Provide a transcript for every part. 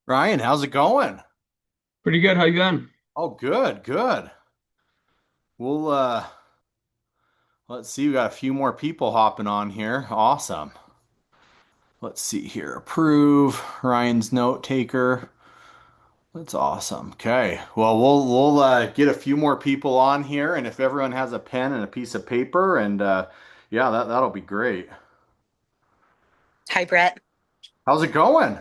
Ryan, how's it going? Pretty good. How you been? Oh, good, good. We'll let's see, we got a few more people hopping on here. Awesome. Let's see here. Approve. Ryan's note taker. That's awesome. Okay. Well, we'll get a few more people on here, and if everyone has a pen and a piece of paper, and yeah, that'll be great. Hi, Brett. How's it going?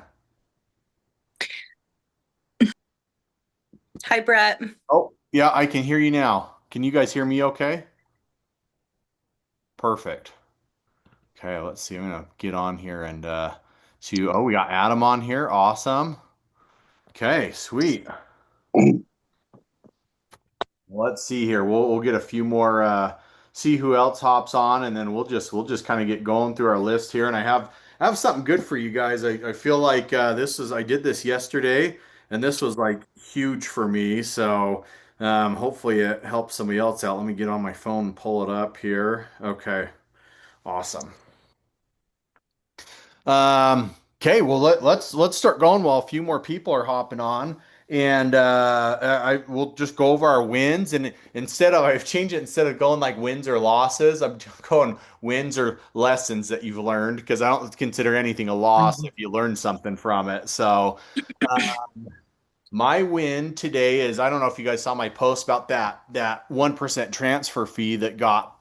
Hi, Brett. Oh, yeah, I can hear you now. Can you guys hear me okay? Perfect. Okay, let's see. I'm gonna get on here and see. Oh, we got Adam on here. Awesome. Okay, sweet. Let's see here. We'll get a few more see who else hops on and then we'll just kind of get going through our list here and I have something good for you guys. I feel like I did this yesterday and this was like huge for me. So hopefully it helps somebody else out. Let me get on my phone and pull it up here. Okay. Awesome. Okay, well let's start going while a few more people are hopping on, and I will just go over our wins. And I've changed it instead of going like wins or losses, I'm going wins or lessons that you've learned because I don't consider anything a loss if you learn something from it. So my win today is I don't know if you guys saw my post about that 1% transfer fee that got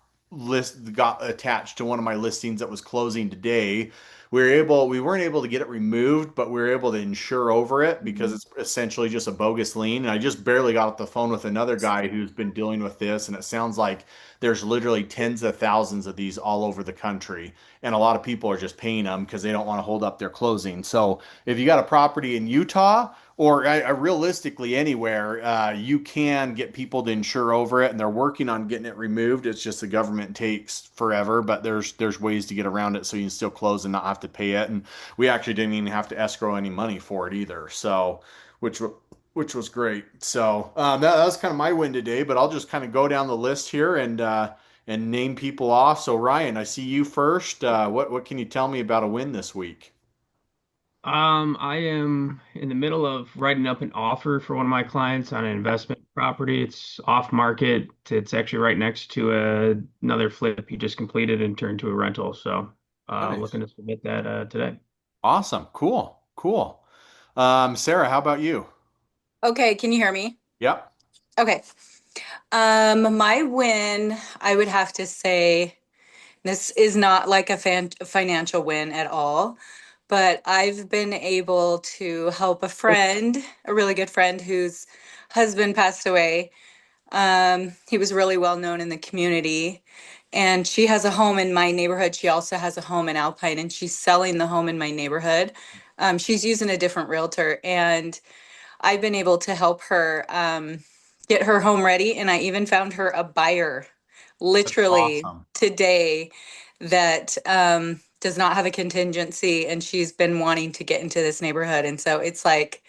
attached to one of my listings that was closing today. We weren't able to get it removed, but we were able to insure over it because it's essentially just a bogus lien. And I just barely got off the phone with another guy who's been dealing with this, and it sounds like there's literally tens of thousands of these all over the country, and a lot of people are just paying them because they don't want to hold up their closing. So if you got a property in Utah or realistically anywhere, you can get people to insure over it, and they're working on getting it removed. It's just the government takes forever, but there's ways to get around it so you can still close and not have to pay it. And we actually didn't even have to escrow any money for it either. So, which which was great. So that was kind of my win today. But I'll just kind of go down the list here and name people off. So Ryan, I see you first. What can you tell me about a win this week? I am in the middle of writing up an offer for one of my clients on an investment property. It's off market. It's actually right next to another flip he just completed and turned to a rental. So, Nice. looking to submit that today. Awesome. Cool. Cool. Sarah, how about you? Okay, can you hear me? Yep. Okay. My win, I would have to say, this is not like a financial win at all, but I've been able to help a friend, a really good friend whose husband passed away. He was really well known in the community, and she has a home in my neighborhood. She also has a home in Alpine, and she's selling the home in my neighborhood. She's using a different realtor, and I've been able to help her get her home ready. And I even found her a buyer That's literally awesome. today that does not have a contingency, and she's been wanting to get into this neighborhood. And so it's like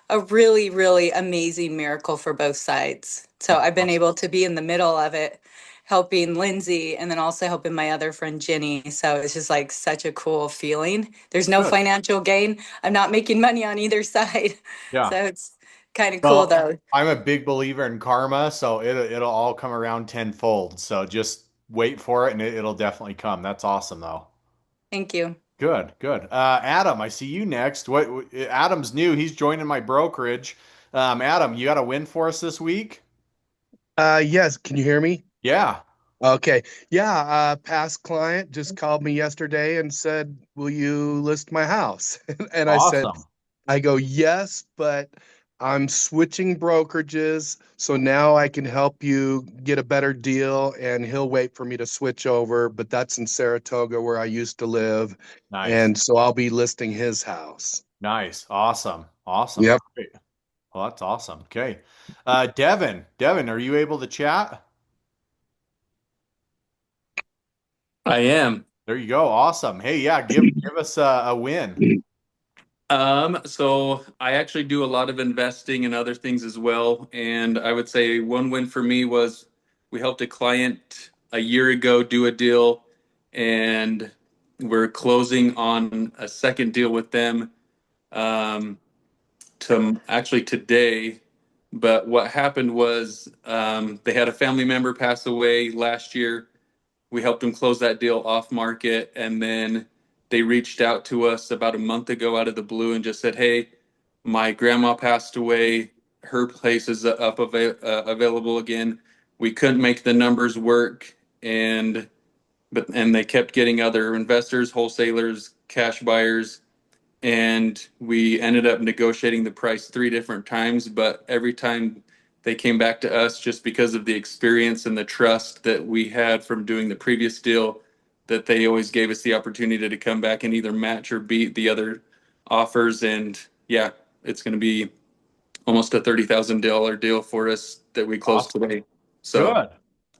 a really, really amazing miracle for both sides. So That's I've been awesome. able to be in the middle of it, helping Lindsay and then also helping my other friend Jenny. So it's just like such a cool feeling. There's no Good. financial gain. I'm not making money on either side. Yeah. So it's kind of cool Well, though. I'm a big believer in karma, so it'll all come around tenfold. So just wait for it and it'll definitely come. That's awesome though. Thank you. Good, good. Adam, I see you next. Adam's new. He's joining my brokerage. Adam, you got a win for us this week? Yes, can you hear me? Yeah. Okay. Yeah, past client just called me yesterday and said, "Will you list my house?" And I said, Awesome. I go, "Yes, but I'm switching brokerages, so now I can help you get a better deal." And he'll wait for me to switch over, but that's in Saratoga where I used to live, Nice. and so I'll be listing his house. Nice. Awesome. Awesome. Yep. Great. Well, that's awesome. Okay. Devin, are you able to chat? I am. There you go. Awesome. Hey, yeah, give us a win. So I actually do a lot of investing and other things as well. And I would say one win for me was we helped a client a year ago do a deal, and we're closing on a second deal with them. Um, to actually today. But what happened was they had a family member pass away last year. We helped them close that deal off market, and then they reached out to us about a month ago out of the blue and just said, "Hey, my grandma passed away. Her place is available again. We couldn't make the numbers work, and they kept getting other investors, wholesalers, cash buyers, and we ended up negotiating the price 3 different times. But every time they came back to us, just because of the experience and the trust that we had from doing the previous deal, that they always gave us the opportunity to come back and either match or beat the other offers. And yeah, it's going to be almost a $30,000 deal for us that we closed Awesome. today. So Good.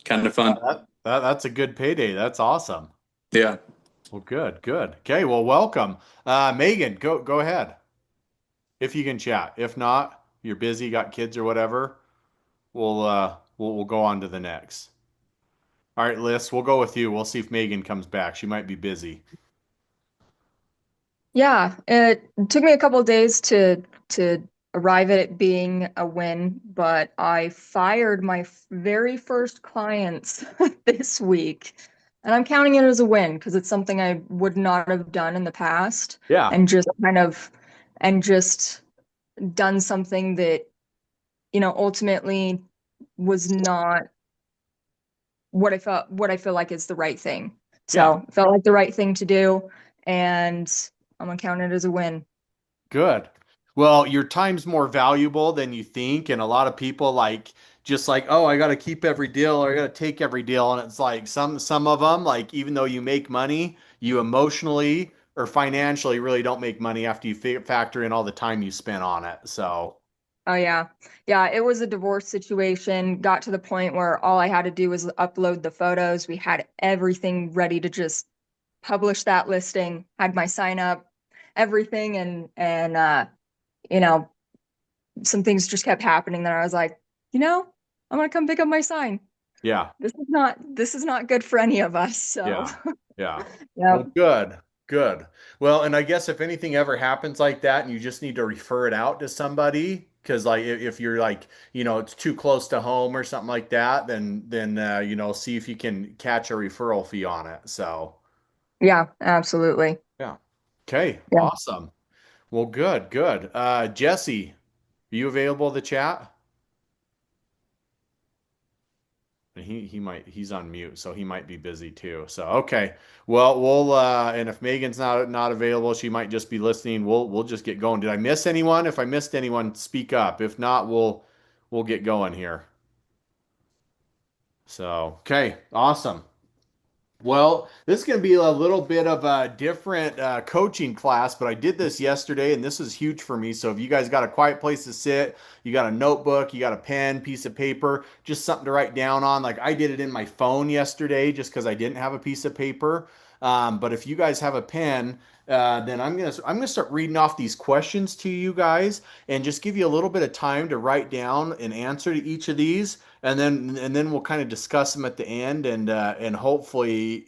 kind of fun. That's a good payday. That's awesome. Yeah. Well, good, good. Okay, well, welcome. Megan, go ahead. If you can chat. If not, you're busy, got kids or whatever, we'll go on to the next. All right, Liz, we'll go with you. We'll see if Megan comes back. She might be busy. Yeah, it took me a couple of days to arrive at it being a win, but I fired my very first clients this week. And I'm counting it as a win because it's something I would not have done in the past Yeah. and just done something that, ultimately was not what I feel like is the right thing. So it felt like the right thing to do, and I'm gonna count it as a win. Good. Well, your time's more valuable than you think, and a lot of people just like, oh, I got to keep every deal or I got to take every deal, and it's like some of them, like even though you make money, you emotionally or financially really don't make money after you factor in all the time you spent on it. So, Oh yeah. Yeah, it was a divorce situation. Got to the point where all I had to do was upload the photos. We had everything ready to just publish that listing, had my sign up, everything and you know, some things just kept happening that I was like, I'm gonna come pick up my sign. yeah. This is not good for any of us. So Yeah. Yeah. Well, yep. good. Good. Well, and I guess if anything ever happens like that and you just need to refer it out to somebody, because like if you're like, it's too close to home or something like that, then see if you can catch a referral fee on it. So, Yeah, absolutely. yeah. Okay. Yeah. Awesome. Well, good, good. Jesse, are you available to chat? He's on mute, so he might be busy too. So okay. Well, we'll and if Megan's not available, she might just be listening. We'll just get going. Did I miss anyone? If I missed anyone, speak up. If not, we'll get going here. So, okay, awesome. Well, this is going to be a little bit of a different coaching class, but I did this yesterday and this is huge for me. So if you guys got a quiet place to sit, you got a notebook, you got a pen, piece of paper, just something to write down on. Like I did it in my phone yesterday just because I didn't have a piece of paper. But if you guys have a pen, then I'm gonna start reading off these questions to you guys and just give you a little bit of time to write down an answer to each of these and then we'll kind of discuss them at the end and hopefully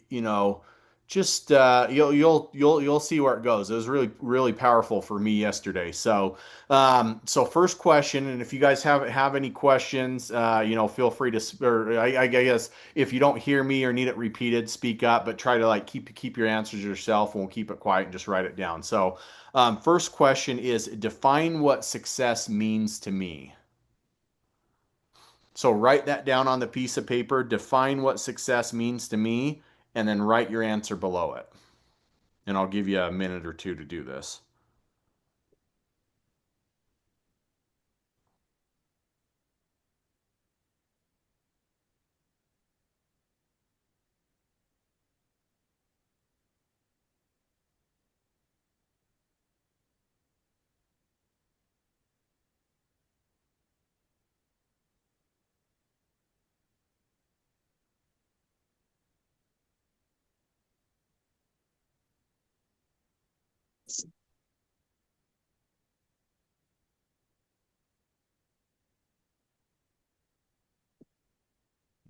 just you'll see where it goes. It was really really powerful for me yesterday. So first question, and if you guys have any questions, feel free to or I guess if you don't hear me or need it repeated, speak up, but try to like keep your answers yourself, and we'll keep it quiet and just write it down. So first question is define what success means to me. So write that down on the piece of paper, define what success means to me, and then write your answer below it. And I'll give you a minute or two to do this.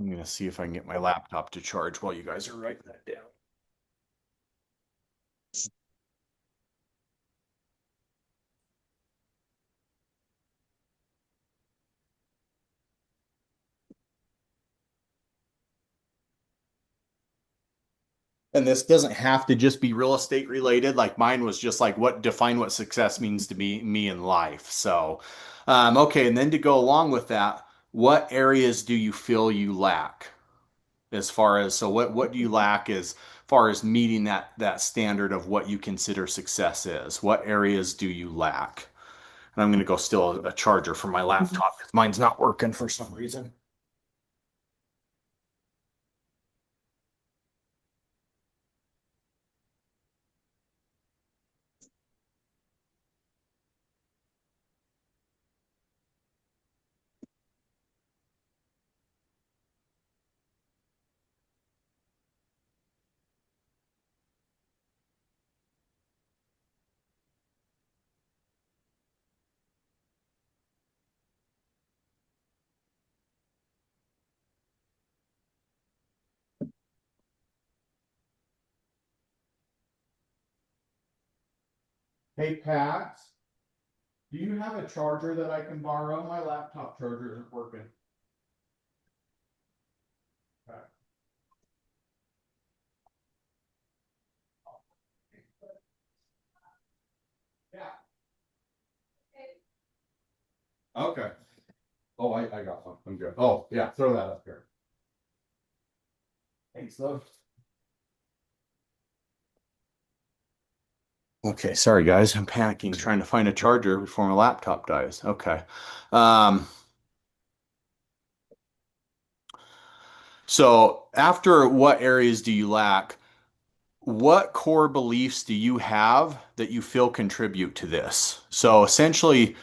I'm going to see if I can get my laptop to charge while you guys are writing that down. And this doesn't have to just be real estate related. Like mine was just like define what success means to me in life. So, okay. And then to go along with that, what areas do you feel you lack as far as, so what do you lack as far as meeting that standard of what you consider success is? What areas do you lack? And I'm going to go steal a charger from my laptop because mine's not working for some reason. Hey, Pat, do you have a charger that I can borrow? My laptop charger isn't working. Okay. Yeah. Okay. Oh, I got one. I'm good. Oh, yeah, throw that up here. Thanks, love. Okay, sorry guys, I'm panicking trying to find a charger before my laptop dies. Okay. Um, so after what areas do you lack? What core beliefs do you have that you feel contribute to this? So essentially,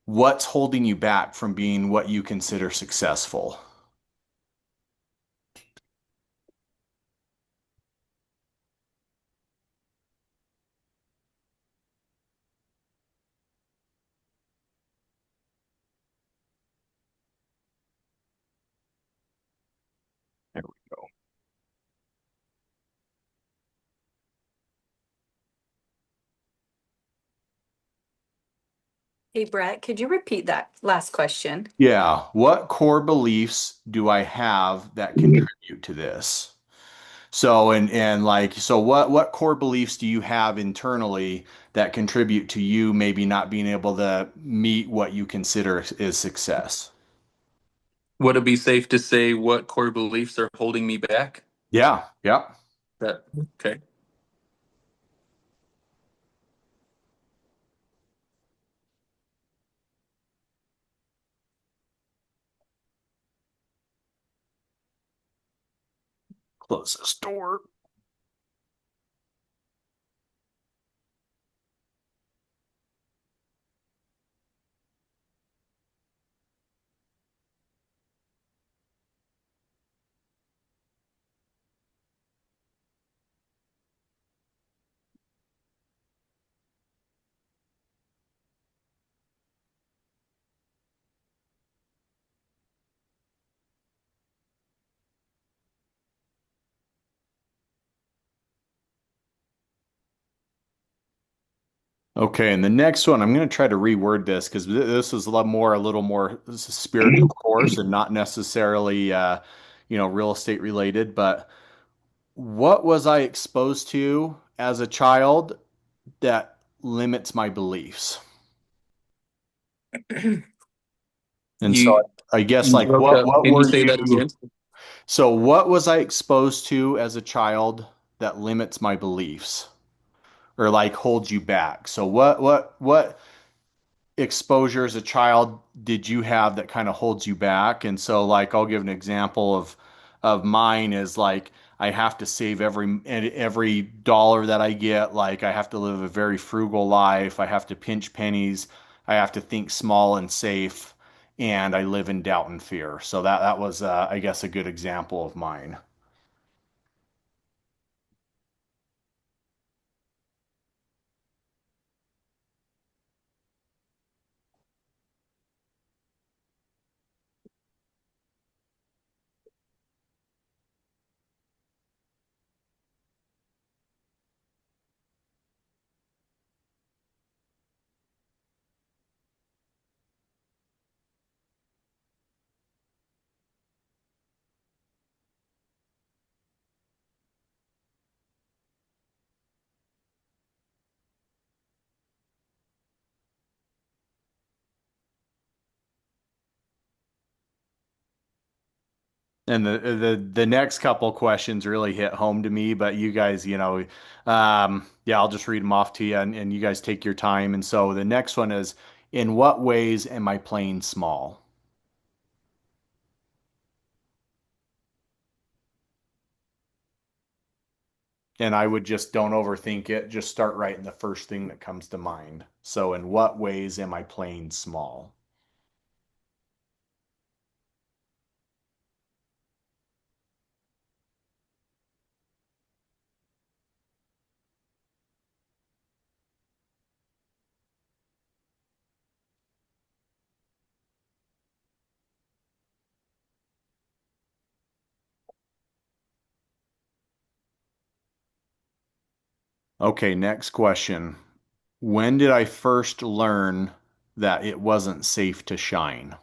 what's holding you back from being what you consider successful? There we go. Hey, Brett, could you repeat that last question? Yeah, what core beliefs do I have that contribute to this? So and like so what core beliefs do you have internally that contribute to you maybe not being able to meet what you consider is success? Would it be safe to say what core beliefs are holding me back? Yeah, yeah. That okay. Close this door. Okay, and the next one, I'm going to try to reword this because this is a little more spiritual course and not necessarily, real estate related. But what was I exposed to as a child that limits my beliefs? And so You I guess you like broke up. what Can you were say that you? again? So what was I exposed to as a child that limits my beliefs or like holds you back? So what exposure as a child did you have that kind of holds you back? And so like I'll give an example of mine is like I have to save every dollar that I get. Like I have to live a very frugal life. I have to pinch pennies. I have to think small and safe. And I live in doubt and fear. So that was I guess a good example of mine. And the next couple questions really hit home to me, but you guys, yeah, I'll just read them off to you, and you guys take your time. And so the next one is, in what ways am I playing small? And I would just don't overthink it. Just start writing the first thing that comes to mind. So, in what ways am I playing small? Okay, next question. When did I first learn that it wasn't safe to shine?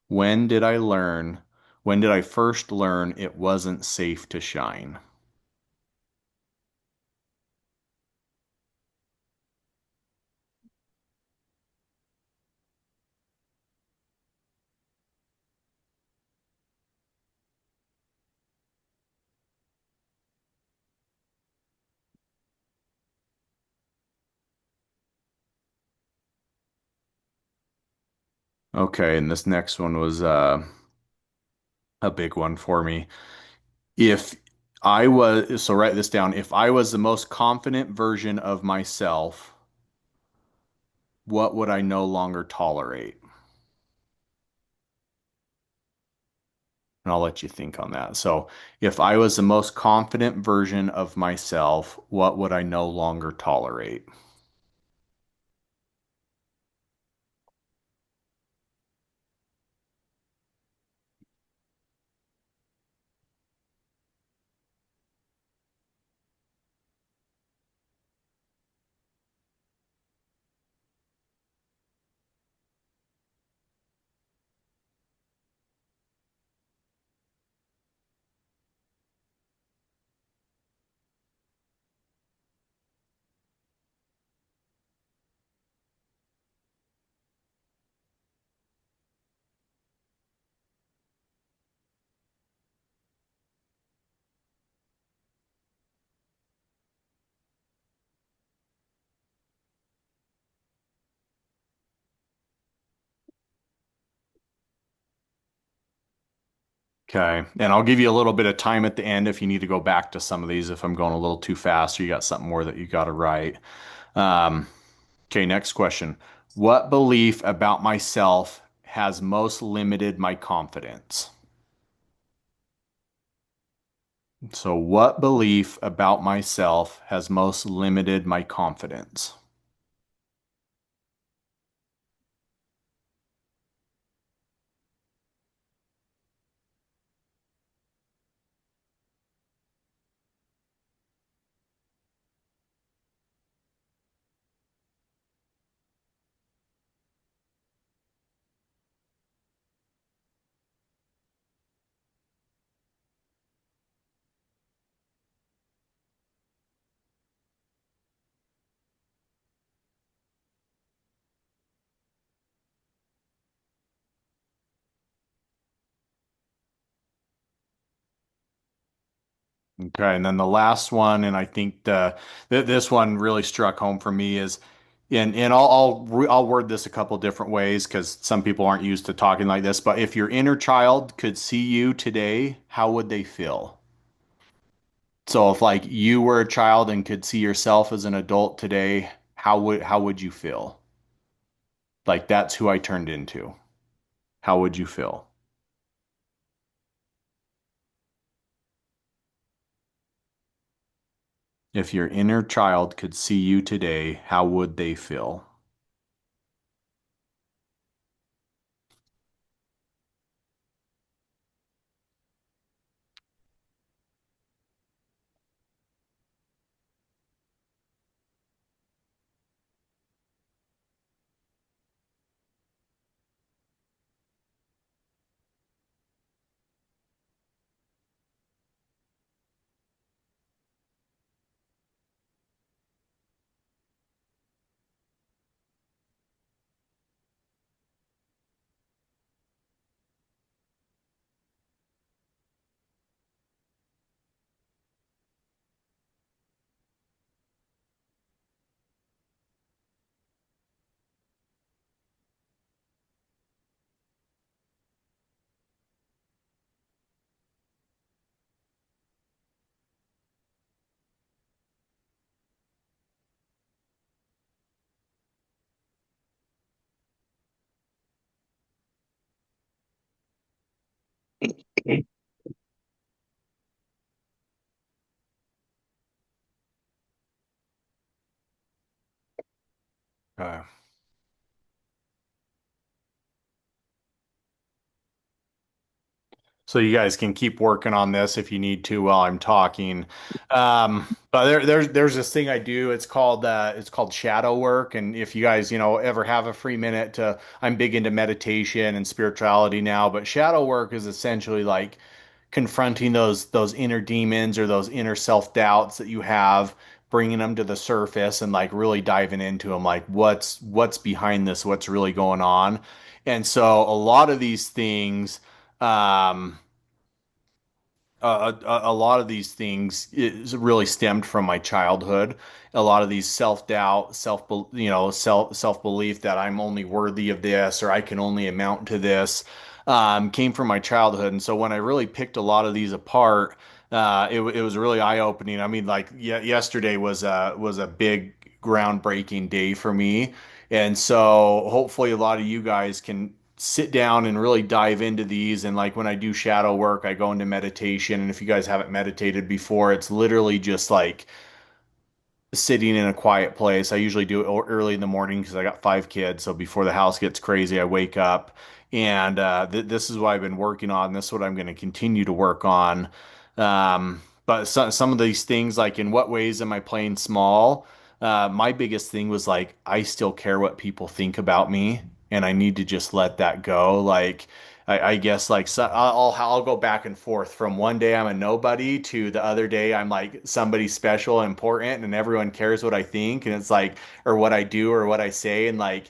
When did I learn? When did I first learn it wasn't safe to shine? Okay, and this next one was a big one for me. If I was, so write this down. If I was the most confident version of myself, what would I no longer tolerate? And I'll let you think on that. So, if I was the most confident version of myself, what would I no longer tolerate? Okay. And I'll give you a little bit of time at the end if you need to go back to some of these if I'm going a little too fast or you got something more that you got to write. Um, okay, next question. What belief about myself has most limited my confidence? So, what belief about myself has most limited my confidence? Okay, and then the last one, and I think this one really struck home for me is, and I'll word this a couple different ways because some people aren't used to talking like this. But if your inner child could see you today, how would they feel? So if like you were a child and could see yourself as an adult today, how would you feel? Like that's who I turned into. How would you feel? If your inner child could see you today, how would they feel? Okay. So you guys can keep working on this if you need to while I'm talking. But there's this thing I do. It's called shadow work. And if you guys, ever have a free minute to, I'm big into meditation and spirituality now, but shadow work is essentially like confronting those inner demons or those inner self-doubts that you have, bringing them to the surface and like really diving into them, like what's behind this, what's really going on. And so a lot of these things, um, a lot of these things is really stemmed from my childhood. A lot of these self-doubt, self-belief that I'm only worthy of this or I can only amount to this, came from my childhood. And so when I really picked a lot of these apart, it was really eye-opening. I mean, like yesterday was a big groundbreaking day for me. And so hopefully a lot of you guys can sit down and really dive into these. And like when I do shadow work, I go into meditation. And if you guys haven't meditated before, it's literally just like sitting in a quiet place. I usually do it early in the morning because I got 5 kids. So before the house gets crazy, I wake up. And this is what I've been working on. This is what I'm going to continue to work on. But some of these things, like in what ways am I playing small? My biggest thing was like, I still care what people think about me, and I need to just let that go. Like, I guess like so I'll go back and forth from one day I'm a nobody to the other day I'm like somebody special and important and everyone cares what I think and it's like or what I do or what I say and like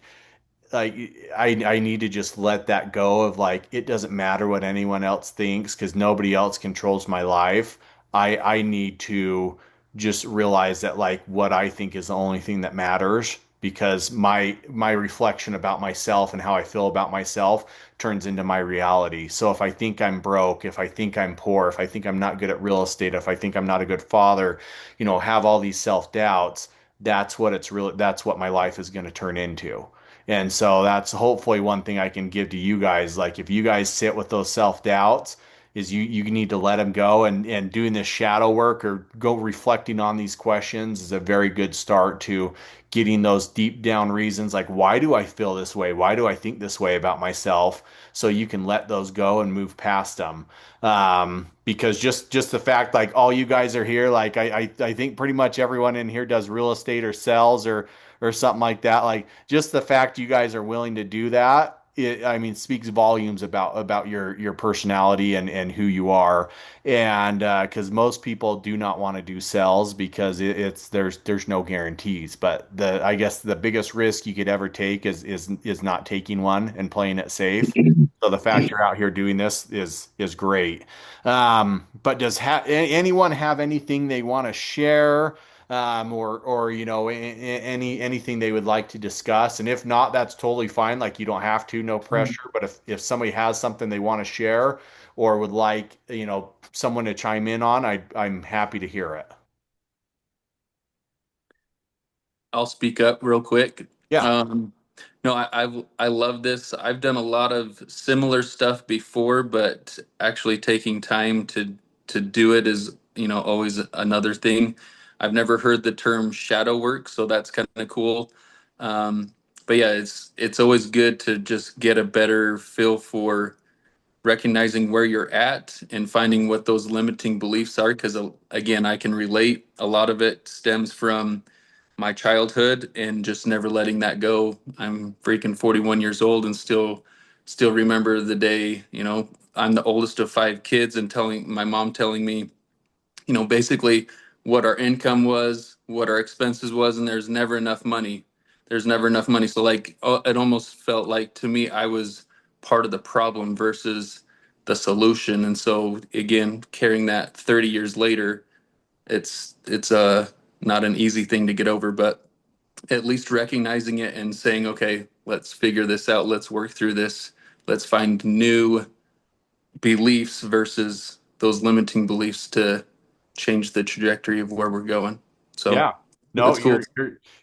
I need to just let that go of like it doesn't matter what anyone else thinks because nobody else controls my life. I need to just realize that like what I think is the only thing that matters because my reflection about myself and how I feel about myself turns into my reality. So if I think I'm broke, if I think I'm poor, if I think I'm not good at real estate, if I think I'm not a good father, have all these self-doubts, that's what my life is going to turn into. And so that's hopefully one thing I can give to you guys. Like if you guys sit with those self-doubts, is you need to let them go and doing this shadow work or go reflecting on these questions is a very good start to getting those deep down reasons like why do I feel this way? Why do I think this way about myself? So you can let those go and move past them. Because just the fact like all you guys are here, like I think pretty much everyone in here does real estate or sells or something like that. Like just the fact you guys are willing to do that, I mean, speaks volumes about your personality and who you are. And because most people do not want to do sales because it's there's no guarantees. But I guess the biggest risk you could ever take is not taking one and playing it safe. So the fact you're out here doing this is great. But anyone have anything they want to share? Or anything they would like to discuss. And if not, that's totally fine. Like you don't have to, no pressure. But if somebody has something they want to share or would like someone to chime in on, I'm happy to hear it. I'll speak up real quick. Yeah. Um, no, I love this. I've done a lot of similar stuff before, but actually taking time to do it is, always another thing. I've never heard the term shadow work, so that's kind of cool. But yeah, it's always good to just get a better feel for recognizing where you're at and finding what those limiting beliefs are. Because again, I can relate. A lot of it stems from my childhood and just never letting that go. I'm freaking 41 years old and still remember the day, I'm the oldest of 5 kids and telling my mom telling me, basically what our income was, what our expenses was, and there's never enough money. There's never enough money. So like it almost felt like to me I was part of the problem versus the solution. And so again, carrying that 30 years later, it's not an easy thing to get over, but at least recognizing it and saying, okay, let's figure this out. Let's work through this. Let's find new beliefs versus those limiting beliefs to change the trajectory of where we're going. So Yeah. No, it's cool.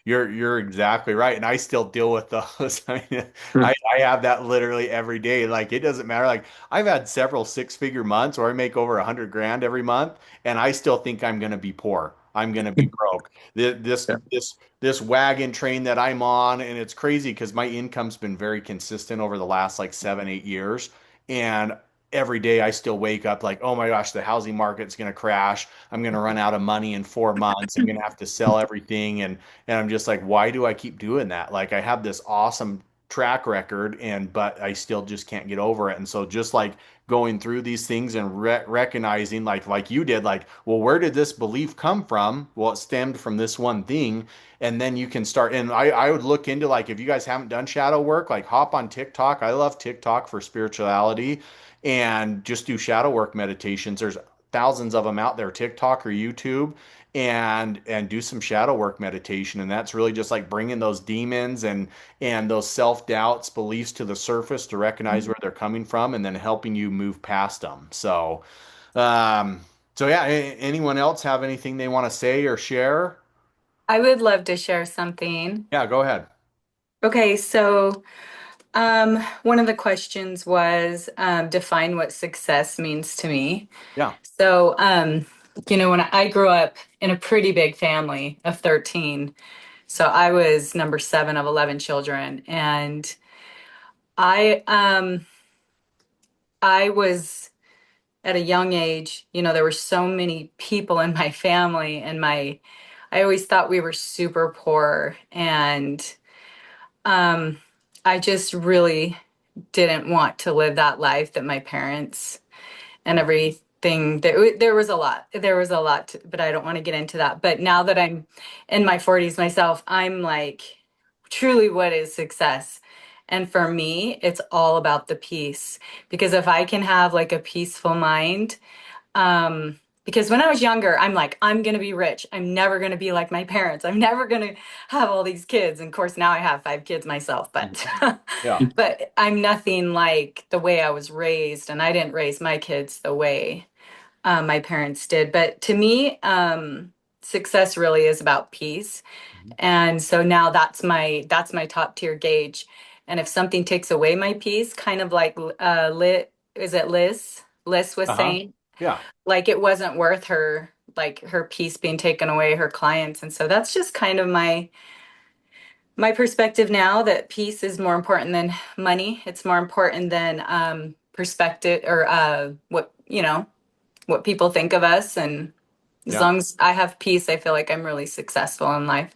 you're exactly right. And I still deal with those. I have that literally every day. Like it doesn't matter. Like I've had several 6-figure months where I make over 100 grand every month, and I still think I'm gonna be poor. I'm gonna be broke. This Yeah. this this wagon train that I'm on, and it's crazy because my income's been very consistent over the last like 7, 8 years, and every day I still wake up like, oh my gosh, the housing market's gonna crash. I'm gonna run out of money in 4 months. I'm gonna have to sell everything, and I'm just like, why do I keep doing that? Like I have this awesome track record, and but I still just can't get over it. And so just like going through these things and recognizing like you did, like, well, where did this belief come from? Well, it stemmed from this one thing. And then you can start, and I would look into, like, if you guys haven't done shadow work, like hop on TikTok. I love TikTok for spirituality, and just do shadow work meditations. There's thousands of them out there, TikTok or YouTube, and do some shadow work meditation. And that's really just like bringing those demons and those self-doubts, beliefs to the surface to recognize where they're coming from, and then helping you move past them. Um, so yeah, anyone else have anything they want to say or share? I would love to share something. Yeah, go ahead. Okay, so one of the questions was define what success means to me. Yeah. So, when I grew up in a pretty big family of 13, so I was number seven of 11 children, and I um, I was at a young age, there were so many people in my family, and I always thought we were super poor, and um, I just really didn't want to live that life that my parents and everything there was a lot but I don't want to get into that. But now that I'm in my 40s myself, I'm like, truly, what is success? And for me, it's all about the peace, because if I can have like a peaceful mind, because when I was younger, I'm like, I'm gonna be rich. I'm never gonna be like my parents. I'm never gonna have all these kids. And of course, now I have 5 kids myself, but Yeah. but I'm nothing like the way I was raised, and I didn't raise my kids the way my parents did. But to me, success really is about peace. And so now that's my top tier gauge. And if something takes away my peace, kind of like Lit, is it Liz? Liz was Uh-huh. saying, Yeah. like it wasn't worth her, like her peace being taken away, her clients. And so that's just kind of my perspective now, that peace is more important than money. It's more important than perspective, or what people think of us. And as Yeah. long as I have peace, I feel like I'm really successful in life.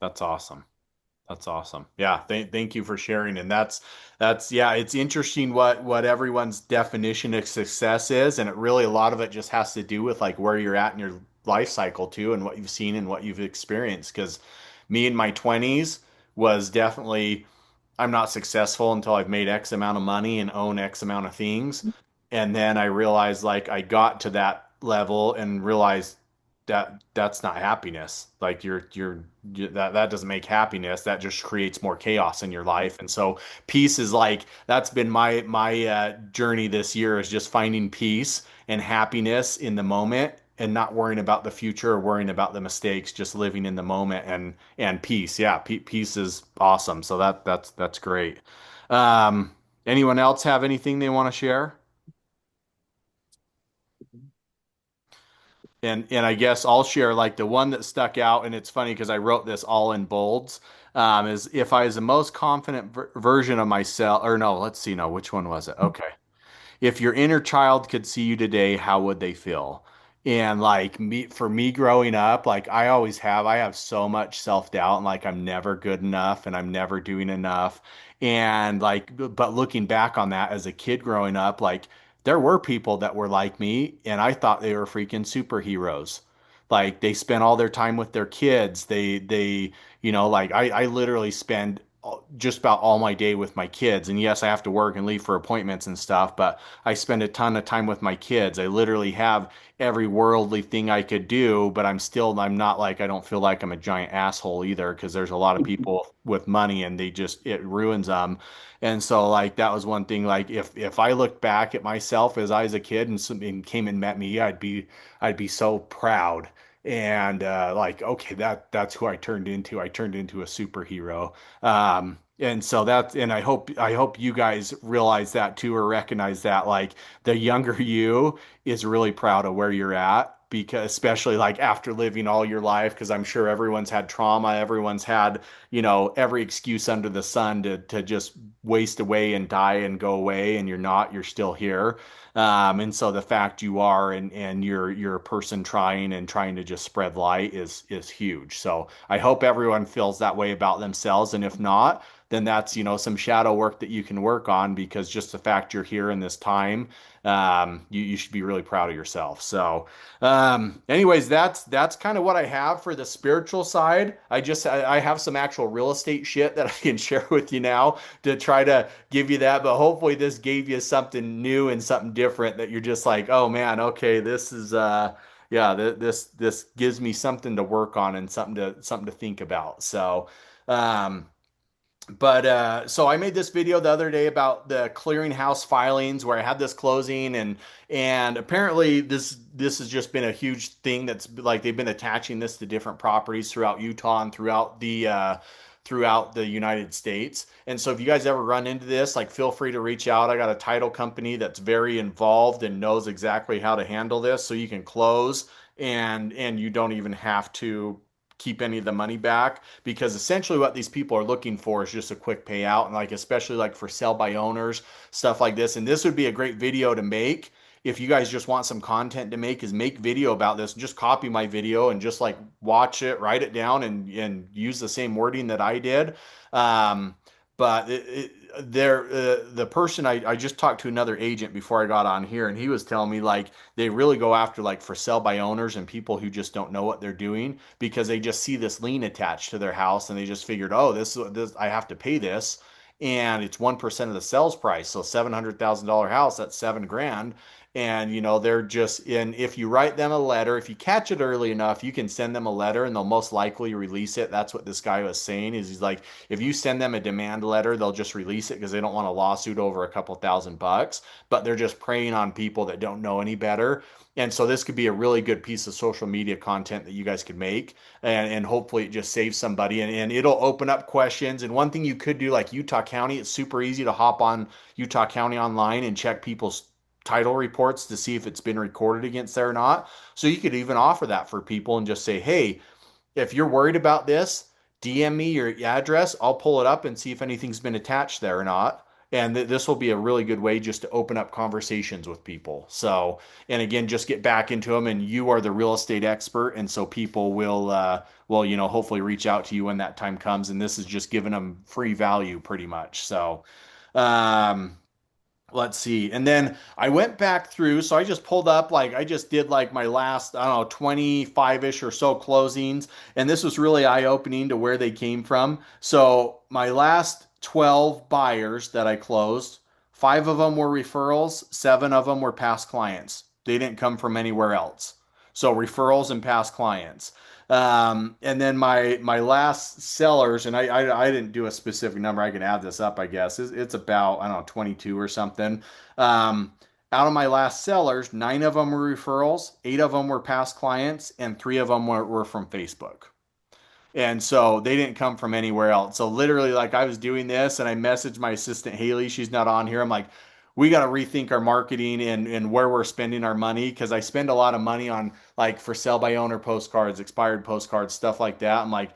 That's awesome. That's awesome. Yeah, thank you for sharing. And that's yeah, it's interesting what everyone's definition of success is, and it really, a lot of it just has to do with like where you're at in your life cycle too, and what you've seen and what you've experienced. Because me in my 20s was definitely, I'm not successful until I've made X amount of money and own X amount of things. And then I realized, like, I got to that level and realized that that's not happiness. Like that doesn't make happiness. That just creates more chaos in your life. And so peace is like, that's been my journey this year, is just finding peace and happiness in the moment, and not worrying about the future or worrying about the mistakes, just living in the moment, and peace. Yeah, peace is awesome. So that's great. Um, anyone else have anything they want to share? And I guess I'll share like the one that stuck out, and it's funny because I wrote this all in bolds. Is, if I was the most confident version of myself, or no, let's see, no, which one was it? Okay. If your inner child could see you today, how would they feel? And like me, for me growing up, like I have so much self-doubt, and like I'm never good enough and I'm never doing enough. And like, but looking back on that as a kid growing up, like there were people that were like me, and I thought they were freaking superheroes. Like they spent all their time with their kids. Like I literally spend just about all my day with my kids. And yes, I have to work and leave for appointments and stuff, but I spend a ton of time with my kids. I literally have every worldly thing I could do, but I'm not like, I don't feel like I'm a giant asshole either, because there's a lot of people with money and it ruins them. And so like that was one thing, like if I looked back at myself as I was a kid, and came and met me, I'd be so proud. And like, okay, that's who I turned into. I turned into a superhero. And so and I hope you guys realize that too, or recognize that, like the younger you is really proud of where you're at. because especially like after living all your life, because I'm sure everyone's had trauma, everyone's had, you know, every excuse under the sun to just waste away and die and go away, and you're not, you're still here. And so the fact you are, and you're a person trying to just spread light is huge. So I hope everyone feels that way about themselves. And if not, then that's, you know, some shadow work that you can work on, because just the fact you're here in this time, you should be really proud of yourself. So, anyways, that's kind of what I have for the spiritual side. I have some actual real estate shit that I can share with you now to try to give you that, but hopefully this gave you something new and something different that you're just like, oh man, okay, this is yeah, this gives me something to work on and something to think about. So, um, so I made this video the other day about the clearinghouse filings where I had this closing, and apparently this has just been a huge thing that's like they've been attaching this to different properties throughout Utah and throughout the United States. And so if you guys ever run into this, like feel free to reach out. I got a title company that's very involved and knows exactly how to handle this, so you can close and you don't even have to keep any of the money back, because essentially what these people are looking for is just a quick payout, and like especially like for sell by owners, stuff like this. And this would be a great video to make if you guys just want some content to make, is make video about this. Just copy my video and just like watch it, write it down, and use the same wording that I did. Um, but the person I just talked to another agent before I got on here, and he was telling me like they really go after like for sell by owners and people who just don't know what they're doing, because they just see this lien attached to their house and they just figured, oh, this I have to pay this, and it's 1% of the sales price. So $700,000 house, that's 7 grand. And you know, they're just in, if you write them a letter, if you catch it early enough, you can send them a letter and they'll most likely release it. That's what this guy was saying, is he's like, if you send them a demand letter, they'll just release it because they don't want a lawsuit over a couple $1,000, but they're just preying on people that don't know any better. And so this could be a really good piece of social media content that you guys could make, and hopefully it just saves somebody, and it'll open up questions. And one thing you could do, like Utah County, it's super easy to hop on Utah County online and check people's title reports to see if it's been recorded against there or not. So you could even offer that for people and just say, hey, if you're worried about this, DM me your address. I'll pull it up and see if anything's been attached there or not. And this will be a really good way just to open up conversations with people. So, and again, just get back into them, and you are the real estate expert. And so people will, you know, hopefully reach out to you when that time comes. And this is just giving them free value pretty much. So, um, let's see. And then I went back through. So I just pulled up, like, I just did like my last, I don't know, 25-ish or so closings. And this was really eye-opening to where they came from. So my last 12 buyers that I closed, 5 of them were referrals, 7 of them were past clients. They didn't come from anywhere else. So referrals and past clients. And then my last sellers, and I didn't do a specific number. I can add this up, I guess. It's about, I don't know, 22 or something. Out of my last sellers, 9 of them were referrals, 8 of them were past clients, and 3 of them were from Facebook. And so they didn't come from anywhere else. So literally, like, I was doing this and I messaged my assistant Haley. She's not on here. I'm like, we got to rethink our marketing and where we're spending our money, because I spend a lot of money on like for sell by owner postcards, expired postcards, stuff like that. I'm like,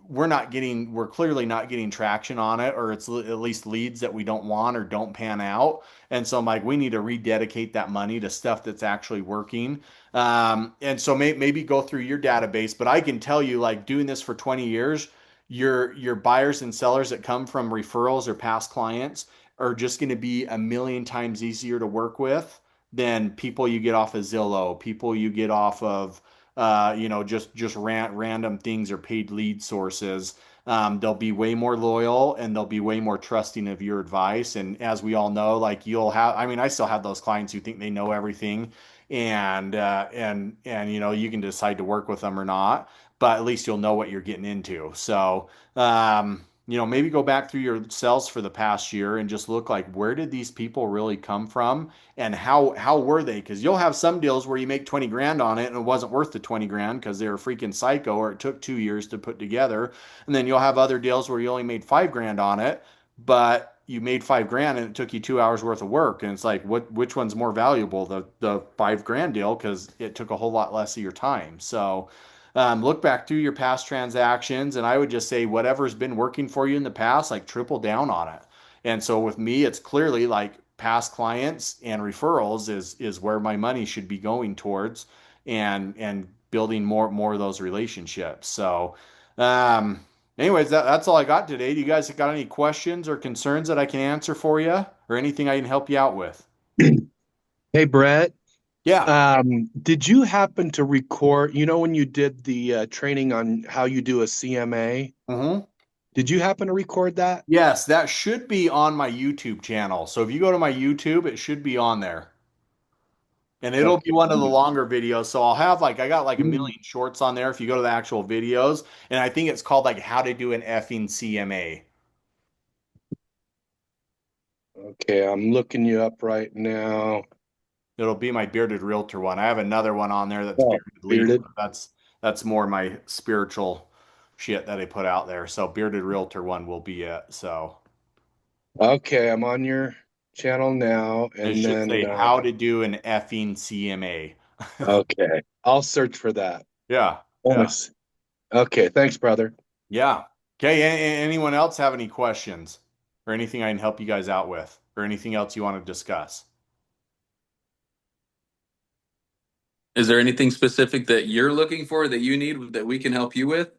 we're clearly not getting traction on it, or it's at least leads that we don't want or don't pan out. And so I'm like, we need to rededicate that money to stuff that's actually working. And so maybe go through your database, but I can tell you, like, doing this for 20 years, your buyers and sellers that come from referrals or past clients are just going to be a million times easier to work with than people you get off of Zillow, people you get off of you know, just random things or paid lead sources. They'll be way more loyal and they'll be way more trusting of your advice. And as we all know, like, you'll have, I mean, I still have those clients who think they know everything, and you know, you can decide to work with them or not, but at least you'll know what you're getting into. So, you know, maybe go back through your sales for the past year and just look like, where did these people really come from, and how were they? Because you'll have some deals where you make 20 grand on it and it wasn't worth the 20 grand because they were freaking psycho, or it took 2 years to put together. And then you'll have other deals where you only made 5 grand on it, but you made 5 grand and it took you 2 hours worth of work. And it's like, which one's more valuable? The 5 grand deal, because it took a whole lot less of your time. So look back through your past transactions, and I would just say whatever's been working for you in the past, like triple down on it. And so with me, it's clearly like past clients and referrals is where my money should be going towards, and building more of those relationships. So anyways, that's all I got today. Do you guys got any questions or concerns that I can answer for you, or anything I can help you out with? Hey, Brett. Yeah. Did you happen to record, when you did the training on how you do a CMA, Mm-hmm. did you happen to record that? Yes, that should be on my YouTube channel. So if you go to my YouTube, it should be on there. And it'll be one of the Okay. longer videos. So I'll have like, I got like a million shorts on there if you go to the actual videos. And I think it's called like how to do an effing CMA. Okay, I'm looking you up right now. It'll be my bearded realtor one. I have another one on there that's Oh, bearded leader. bearded. That's more my spiritual shit that I put out there. So bearded realtor one will be it. So Okay, I'm on your channel now, it and should then say how to do an effing CMA. okay, I'll search for that. Yeah. Yeah. Nice. Okay, thanks, brother. Yeah. Okay. Anyone else have any questions or anything I can help you guys out with, or anything else you want to discuss? Is there anything specific that you're looking for that you need that we can help you with?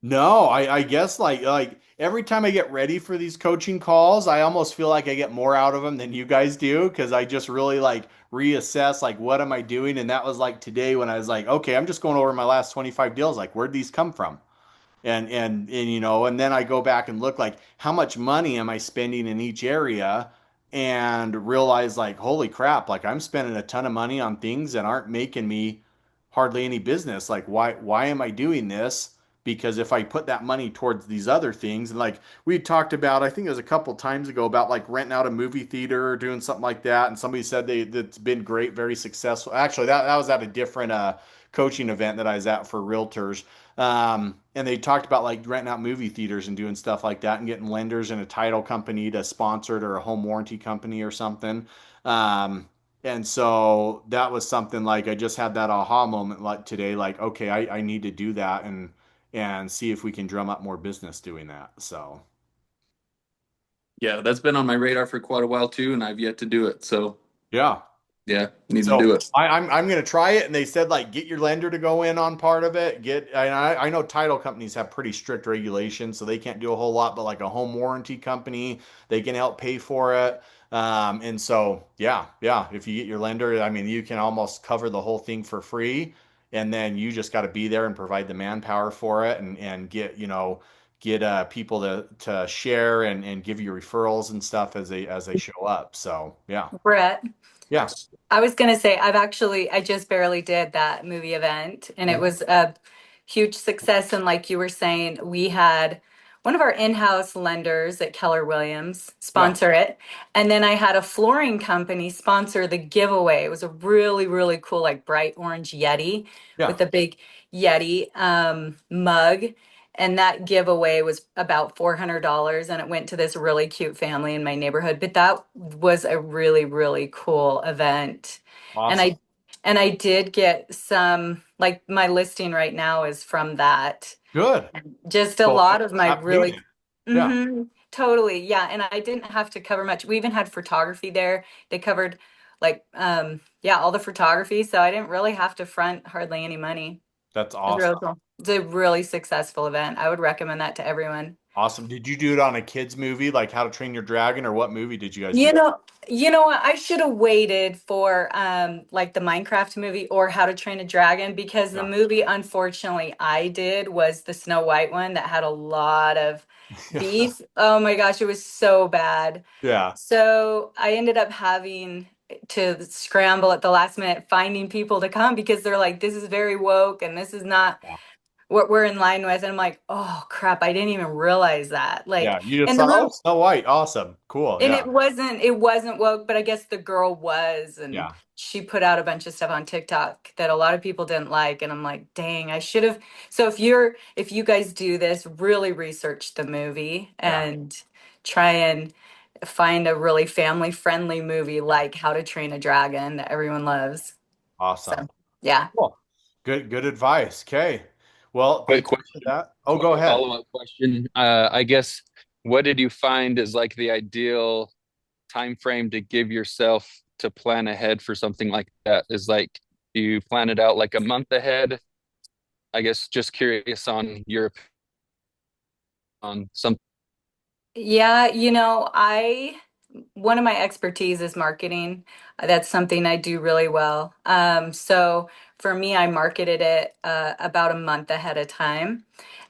No, I guess like every time I get ready for these coaching calls, I almost feel like I get more out of them than you guys do, because I just really like reassess like what am I doing, and that was like today when I was like, okay, I'm just going over my last 25 deals, like where'd these come from? And then I go back and look like how much money am I spending in each area, and realize like holy crap, like I'm spending a ton of money on things that aren't making me hardly any business. Like why am I doing this? Because if I put that money towards these other things, and like we talked about, I think it was a couple times ago, about like renting out a movie theater or doing something like that, and somebody said that's been great, very successful. Actually, that was at a different coaching event that I was at for realtors. And they talked about like renting out movie theaters and doing stuff like that, and getting lenders and a title company to sponsor it, or a home warranty company or something. Um, and so that was something like I just had that aha moment like today, like, okay, I need to do that, and see if we can drum up more business doing that. So Yeah, that's been on my radar for quite a while too, and I've yet to do it. So yeah. yeah, need to So do it. I'm gonna try it, and they said like get your lender to go in on part of it. I know title companies have pretty strict regulations, so they can't do a whole lot. But like a home warranty company, they can help pay for it. And so yeah, if you get your lender, I mean, you can almost cover the whole thing for free, and then you just got to be there and provide the manpower for it, and get people to share, and give you referrals and stuff as they show up. So yeah, Brett, yeah. I was gonna say I just barely did that movie event, and it was a huge success. And like you were saying, we had one of our in-house lenders at Keller Williams Yeah. sponsor it, and then I had a flooring company sponsor the giveaway. It was a really, really cool, like bright orange Yeti Yeah. with a big Yeti mug. And that giveaway was about $400, and it went to this really cute family in my neighborhood. But that was a really, really cool event. And Awesome. I did get some, like my listing right now is from that. Good. Just a So lot of my not paying really, it. Yeah. totally, yeah. And I didn't have to cover much. We even had photography there. They covered like yeah, all the photography. So I didn't really have to front hardly any money. That's It was really awesome. cool. It's a really successful event. I would recommend that to everyone. Awesome. Did you do it on a kids movie like How to Train Your Dragon, or what movie did you guys do? You know, you know what? I should have waited for like the Minecraft movie or How to Train a Dragon, because the Yeah. movie unfortunately I did was the Snow White one that had a lot of Yeah. beef. Oh my gosh, it was so bad. Yeah. So I ended up having to scramble at the last minute finding people to come, because they're like, this is very woke and this is not Yeah. what we're in line with. And I'm like, oh crap, I didn't even realize that. Yeah. Like, You just and the thought, oh, movie, Snow White. Awesome. Cool. and Yeah. it wasn't woke, but I guess the girl was, and Yeah. she put out a bunch of stuff on TikTok that a lot of people didn't like, and I'm like, dang, I should have. So if you guys do this, really research the movie Yeah. and try and find a really family friendly movie like How to Train a Dragon that everyone loves. Awesome. So, yeah. Cool. Good advice. Okay. Well, Quick thank you for question, that. Oh, go quick ahead. follow-up question. I guess what did you find is like the ideal time frame to give yourself to plan ahead for something like that? Is like, do you plan it out like a month ahead? I guess just curious on your on some. Yeah, one of my expertise is marketing. That's something I do really well. So for me, I marketed it about a month ahead of time.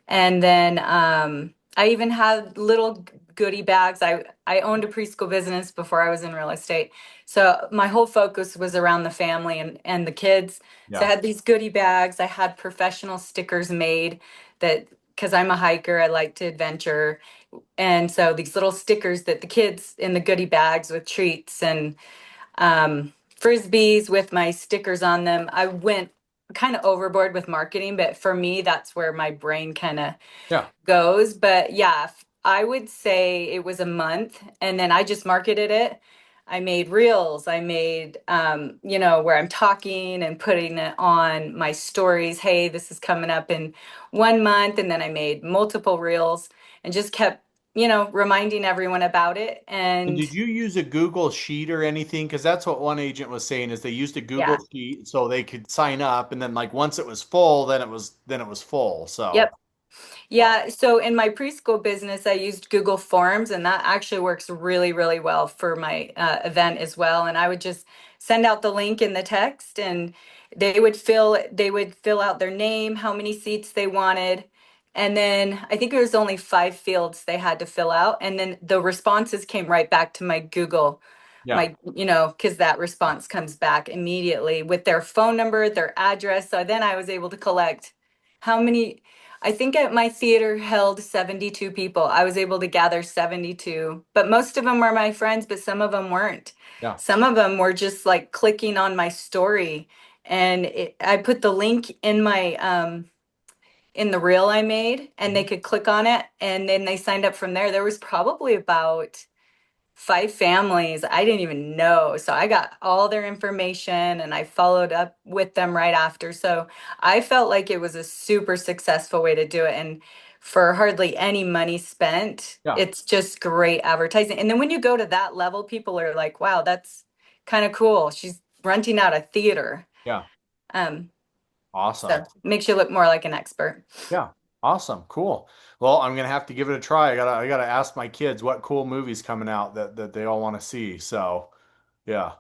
And then I even had little goodie bags. I owned a preschool business before I was in real estate. So my whole focus was around the family and the kids. So I Yeah. had these goodie bags. I had professional stickers made that because I'm a hiker, I like to adventure. And so these little stickers that the kids in the goodie bags with treats and frisbees with my stickers on them. I went kind of overboard with marketing, but for me, that's where my brain kind of Yeah. goes. But yeah, I would say it was a month, and then I just marketed it. I made reels. I made, where I'm talking and putting it on my stories. Hey, this is coming up in 1 month. And then I made multiple reels and just kept, reminding everyone about it. And And did you use a Google Sheet or anything? Because that's what one agent was saying is they used a Google yeah, Sheet so they could sign up, and then like once it was full, then it was full. So yep. Yeah, so in my preschool business, I used Google Forms, and that actually works really, really well for my event as well. And I would just send out the link in the text, and they would fill out their name, how many seats they wanted, and then I think it was only 5 fields they had to fill out, and then the responses came right back to my Google, yeah. because that response comes back immediately with their phone number, their address. So then I was able to collect how many. I think at my theater held 72 people. I was able to gather 72, but most of them were my friends, but some of them weren't. Yeah. Some of them were just like clicking on my story, and I put the link in my in the reel I made, and they could click on it, and then they signed up from there. There was probably about 5 families I didn't even know. So I got all their information and I followed up with them right after. So I felt like it was a super successful way to do it. And for hardly any money spent, Yeah. it's just great advertising. And then when you go to that level, people are like, wow, that's kind of cool. She's renting out a theater. Yeah. Um, Awesome. so makes you look more like an expert. Yeah. Awesome. Cool. Well, I'm gonna have to give it a try. I gotta ask my kids what cool movies coming out that they all want to see. So yeah.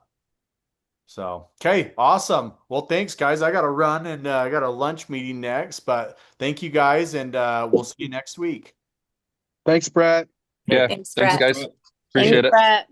So okay, awesome. Well, thanks guys. I gotta run and I got a lunch meeting next, but thank you guys and we'll see you next week. Thanks, Brett. Yeah, Thanks, thanks Brett. guys. Thanks, Appreciate it. Brett.